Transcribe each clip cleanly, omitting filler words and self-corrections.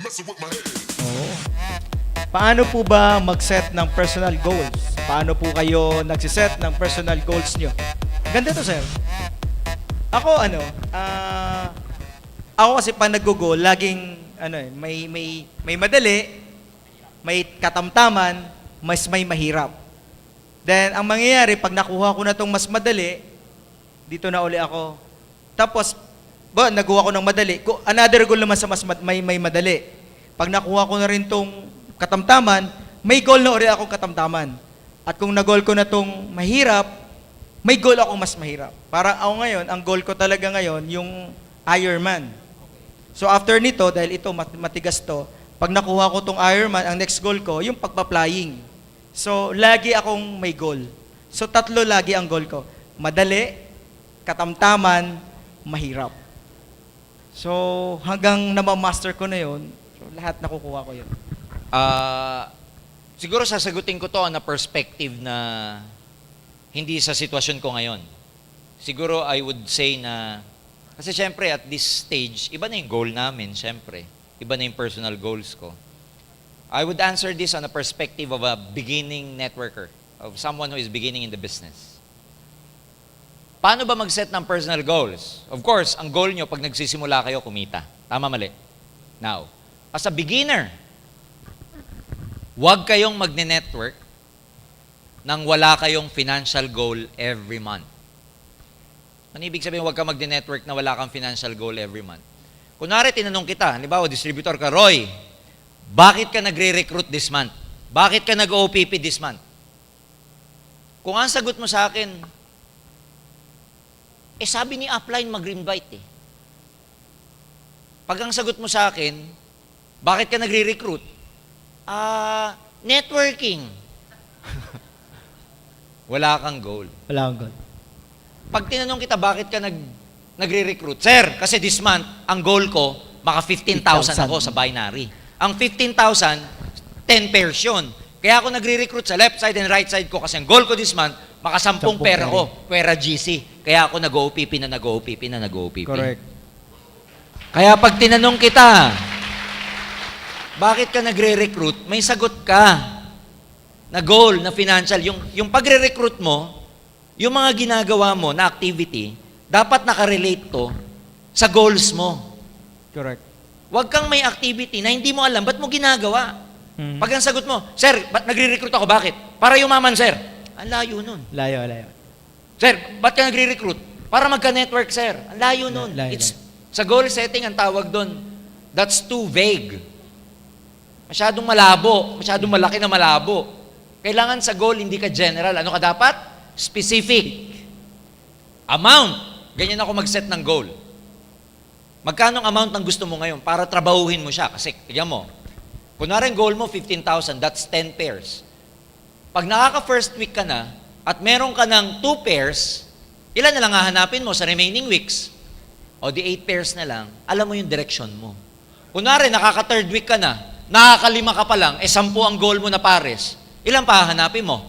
Oo. Paano po ba mag-set ng personal goals? Paano po kayo nagsiset ng personal goals nyo? Ganda to, sir. Ako, ako kasi pag nag-goal, laging, may madali, may katamtaman, mas may mahirap. Then, ang mangyayari, pag nakuha ko na itong mas madali, dito na uli ako. Tapos, nakuha ko ng madali. Another goal naman sa may madali. Pag nakuha ko na rin itong katamtaman, may goal na uli akong katamtaman. At kung na-goal ko na itong mahirap, may goal akong mas mahirap. Para ako ngayon, ang goal ko talaga ngayon, yung Ironman. So after nito, dahil ito matigas to, pag nakuha ko itong Ironman, ang next goal ko, yung pagpa-flying. So lagi akong may goal. So tatlo lagi ang goal ko. Madali, katamtaman, mahirap. So hanggang namamaster ko na yun, so, lahat nakukuha ko yun. Siguro sasagutin ko to on a perspective na hindi sa sitwasyon ko ngayon. Siguro I would say na, kasi syempre at this stage, iba na yung goal namin, syempre. Iba na yung personal goals ko. I would answer this on a perspective of a beginning networker, of someone who is beginning in the business. Paano ba mag-set ng personal goals? Of course, ang goal nyo pag nagsisimula kayo, kumita. Tama, mali? Now, as a beginner, huwag kayong magne-network nang wala kayong financial goal every month. Ano ibig sabihin huwag ka magne-network na wala kang financial goal every month? Kunwari, tinanong kita, halimbawa, distributor ka, Roy, bakit ka nagre-recruit this month? Bakit ka nag-OPP this month? Kung ang sagot mo sa akin, sabi ni upline mag-invite eh. Pag ang sagot mo sa akin, bakit ka nagre-recruit? Networking. Wala kang goal. Wala akong goal. Pag tinanong kita, bakit ka nagre-recruit? Sir, kasi this month, ang goal ko, maka 15,000 ako sa binary. Ang 15,000, 10 pairs yun. Kaya ako nagre-recruit sa left side and right side ko kasi ang goal ko this month, maka 10 pera ko, pera GC. Kaya ako nag-OPP na nag-OPP na nag-OPP. Correct. Kaya pag tinanong kita, bakit ka nagre-recruit? May sagot ka na goal, na financial. Yung pagre-recruit mo, yung mga ginagawa mo na activity, dapat nakarelate to sa goals mo. Correct. Huwag kang may activity na hindi mo alam, ba't mo ginagawa? Pag ang sagot mo, Sir, ba't nagre-recruit ako? Bakit? Para yumaman, sir. Ang layo nun. Layo. Sir, ba't ka nagre-recruit? Para magka-network, sir. Ang layo nun. Layo. Sa goal setting, ang tawag doon, that's too vague. Masyadong malabo. Masyadong malaki na malabo. Kailangan sa goal, hindi ka general. Ano ka dapat? Specific. Amount. Ganyan ako mag-set ng goal. Magkano ang amount ng gusto mo ngayon para trabahuhin mo siya? Kasi, tignan mo, kunwari goal mo, 15,000, that's 10 pairs. Pag nakaka-first week ka na, at meron ka ng 2 pairs, ilan na lang hahanapin mo sa remaining weeks? O di 8 pairs na lang, alam mo yung direction mo. Kunwari, nakaka-third week ka na, nakaka-5 ka pa lang, 10 ang goal mo na pares, ilan pa hahanapin mo?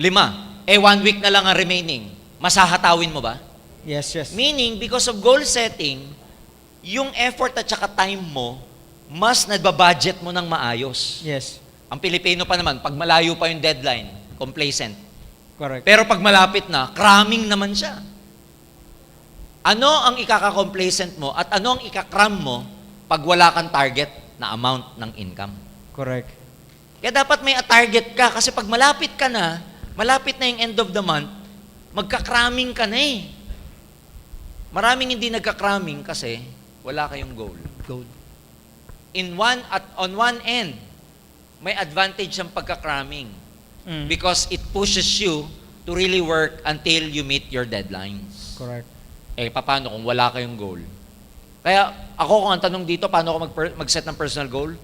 5. 1 week na lang ang remaining. Masahatawin mo ba? Yes. Meaning, because of goal setting, yung effort at saka time mo, mas nababudget mo ng maayos. Yes. Ang Pilipino pa naman, pag malayo pa yung deadline, complacent. Correct. Pero pag malapit na, cramming naman siya. Ano ang ikaka-complacent mo at ano ang ikakram mo pag wala kang target na amount ng income? Correct. Kaya dapat may target ka kasi pag malapit ka na, malapit na yung end of the month, magka-cramming ka na eh. Maraming hindi nagka-cramming kasi wala kayong goal. On one end, may advantage ang pagka-cramming because it pushes you to really work until you meet your deadlines. Correct. Paano kung wala kayong goal? Kaya ako, kung ang tanong dito, paano ako mag-set ng personal goal?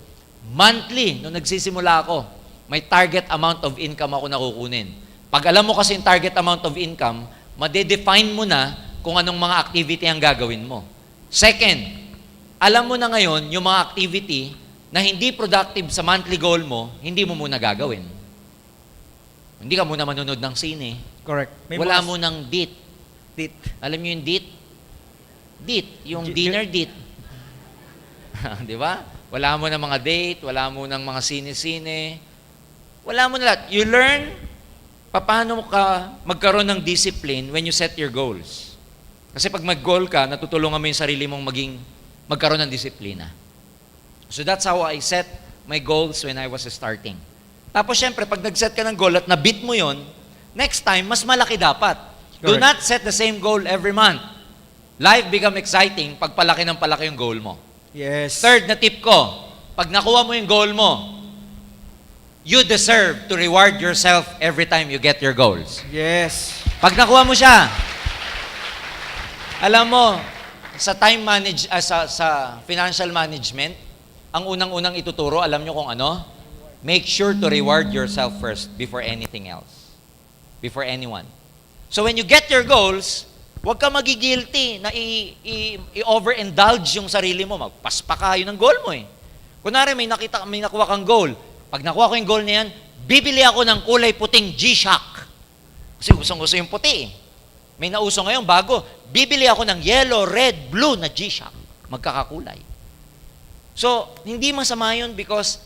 Monthly, nung nagsisimula ako, may target amount of income ako nakukunin. Pag alam mo kasi yung target amount of income, madedefine mo na kung anong mga activity ang gagawin mo. Second, alam mo na ngayon yung mga activity na hindi productive sa monthly goal mo, hindi mo muna gagawin. Hindi ka muna manunod ng sine. Correct. Wala mo ng date. Date. Alam niyo yung date? Date. Yung dinner date. Di ba? Wala mo ng mga date, wala mo ng mga sine-sine, wala mo na lahat. You learn paano ka magkaroon ng discipline when you set your goals. Kasi pag mag-goal ka, natutulungan mo yung sarili mong magkaroon ng disiplina. So that's how I set my goals when I was starting. Tapos syempre, pag nag-set ka ng goal at na-beat mo yon, next time, mas malaki dapat. Do Correct. not set the same goal every month. Life become exciting pag palaki ng palaki yung goal mo. Yes. Third na tip ko, pag nakuha mo yung goal mo, you deserve to reward yourself every time you get your goals. Yes. Pag nakuha mo siya, alam mo, sa sa financial management, ang unang-unang ituturo, alam nyo kung ano? Make sure to reward yourself first before anything else. Before anyone. So when you get your goals, huwag ka magigilty na i-overindulge yung sarili mo. Magpaspa ka, yun ang goal mo eh. Kunwari, may nakuha kang goal. Pag nakuha ko yung goal na yan, bibili ako ng kulay puting G-Shock. Kasi usong-uso yung puti eh. May nauso ngayon, bago. Bibili ako ng yellow, red, blue na G-Shock. Magkakakulay. So, hindi masama yun because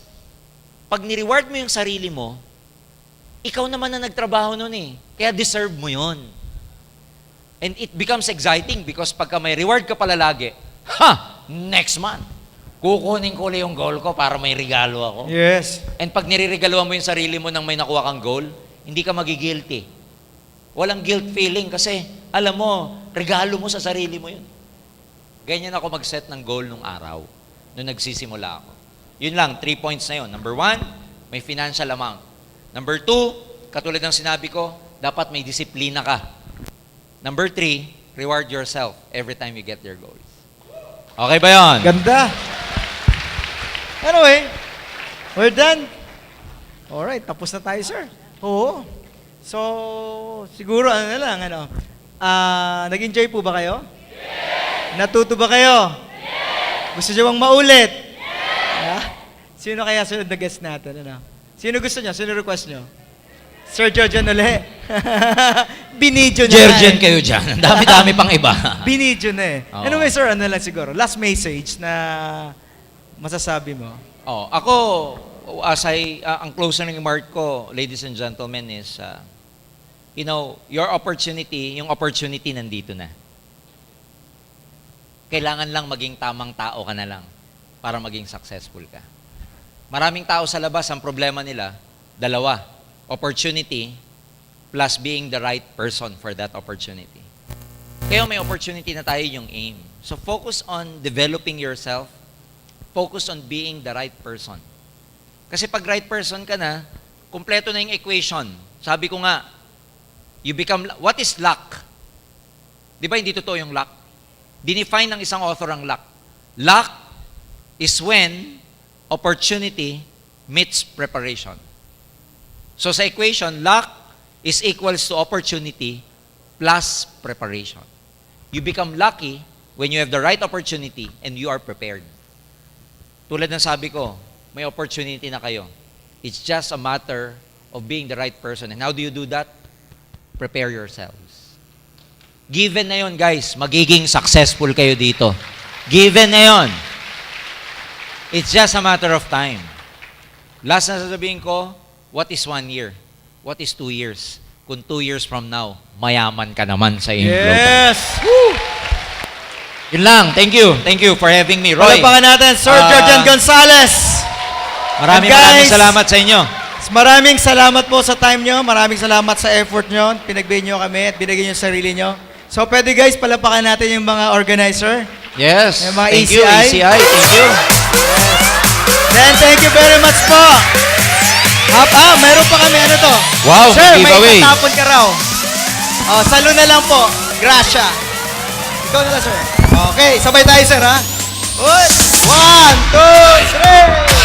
pag ni-reward mo yung sarili mo, ikaw naman na nagtrabaho nun eh. Kaya deserve mo yun. And it becomes exciting because pagka may reward ka pala lagi, next month, kukunin ko ulit yung goal ko para may regalo ako. Yes. And pag niriregaluhan mo yung sarili mo nang may nakuha kang goal, hindi ka magigilty. Walang guilt feeling kasi, alam mo, regalo mo sa sarili mo yun. Ganyan ako mag-set ng goal nung araw, nung nagsisimula ako. Yun lang, 3 points na yun. Number 1, may financial amount. Number 2, katulad ng sinabi ko, dapat may disiplina ka. Number 3, reward yourself every time you get your goals. Okay ba yun? Ganda. Anyway, we're done. Alright, tapos na tayo, sir. Oo. So, siguro ano na lang, nag-enjoy po ba kayo? Yes! Natuto ba kayo? Yes! Gusto nyo bang maulit? Yes! Sino kaya sunod na guest natin? Sino gusto nyo? Sino request nyo? Sir Georgian uli. Binidyo na. Jergen kayo dyan. Ang dami-dami pang iba. Binidyo na eh. Oo. Anyway, sir, ano lang siguro? Last message na masasabi mo. Ako, ang closing remark ko, ladies and gentlemen, is, your opportunity, yung opportunity nandito na. Kailangan lang maging tamang tao ka na lang para maging successful ka. Maraming tao sa labas, ang problema nila, dalawa. Opportunity plus being the right person for that opportunity. Kaya may opportunity na tayo yung aim. So focus on developing yourself. Focus on being the right person. Kasi pag right person ka na, kumpleto na yung equation. Sabi ko nga, what is luck? Di ba hindi totoo yung luck? Dinefine ng isang author ang luck. Luck is when opportunity meets preparation. So sa equation, luck is equals to opportunity plus preparation. You become lucky when you have the right opportunity and you are prepared. Tulad ng sabi ko, may opportunity na kayo. It's just a matter of being the right person. And how do you do that? Prepare yourselves. Given na yon, guys, magiging successful kayo dito. Given na yon. It's just a matter of time. Last na sasabihin ko, what is 1 year? What is 2 years? Kung 2 years from now, mayaman ka naman sa iyong global. Yes! Woo! Yun lang. Thank you. Thank you for having me. Roy, Palapakan natin, Sir Georgian Gonzalez. maraming And guys, maraming salamat sa inyo. Maraming salamat po sa time nyo. Maraming salamat sa effort nyo. Pinagbigyan nyo kami at binigyan nyo sa sarili nyo. So pwede guys, palapakan natin yung mga organizer. Yes. Yung mga Thank you, ACI. ACI. Thank you. Then thank you very much po. Meron pa kami ano to. Wow, Sir, may giveaway. tatapon ka raw. Salo na lang po. Gracia. Ikaw na lang, sir. Okay, sabay tayo, sir, ha? 1, 2, 3.